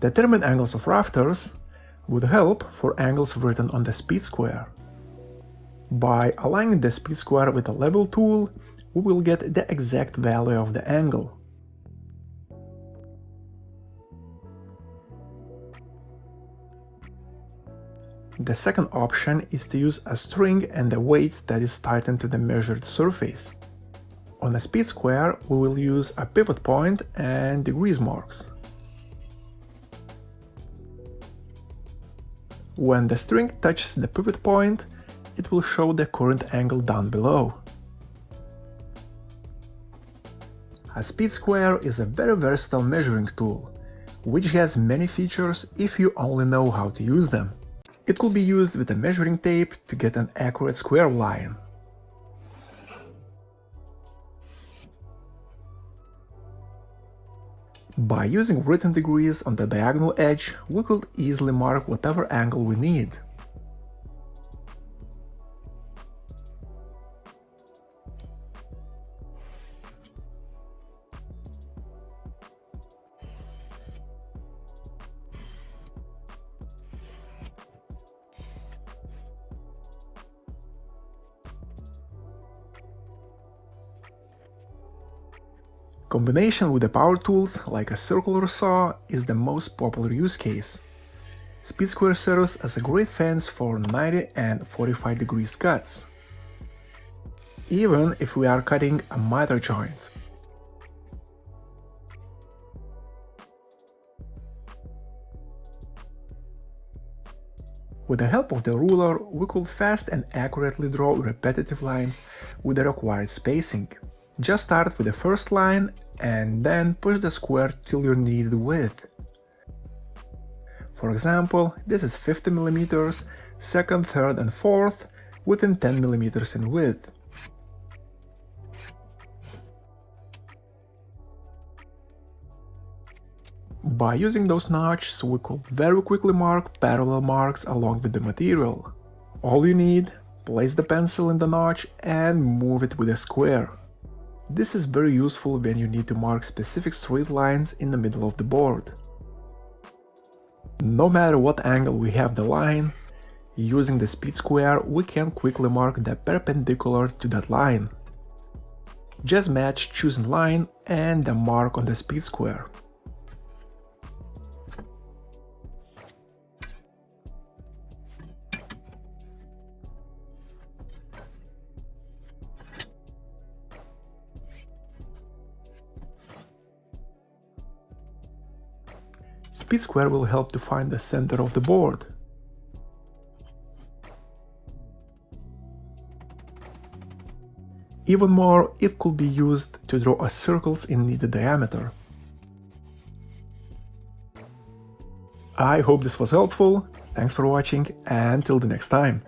Determine angles of rafters would help for angles written on the speed square. By aligning the speed square with a level tool, we will get the exact value of the angle. The second option is to use a string and a weight that is tightened to the measured surface. On a speed square, we will use a pivot point and degrees marks. When the string touches the pivot point, it will show the current angle down below. A speed square is a very versatile measuring tool, which has many features if you only know how to use them. It could be used with a measuring tape to get an accurate square line. By using written degrees on the diagonal edge, we could easily mark whatever angle we need. Combination with the power tools, like a circular saw, is the most popular use case. Speed square serves as a great fence for 90 and 45 degrees cuts, even if we are cutting a miter joint. With the help of the ruler, we could fast and accurately draw repetitive lines with the required spacing. Just start with the first line and then push the square till your needed width. For example, this is 50 mm, second, third and fourth within 10 mm in width. By using those notches, we could very quickly mark parallel marks along with the material. All you need, place the pencil in the notch and move it with a square. This is very useful when you need to mark specific straight lines in the middle of the board. No matter what angle we have the line, using the speed square we can quickly mark the perpendicular to that line. Just match chosen line and the mark on the speed square. Speed square will help to find the center of the board. Even more, it could be used to draw circles in needed diameter. I hope this was helpful, thanks for watching and till the next time.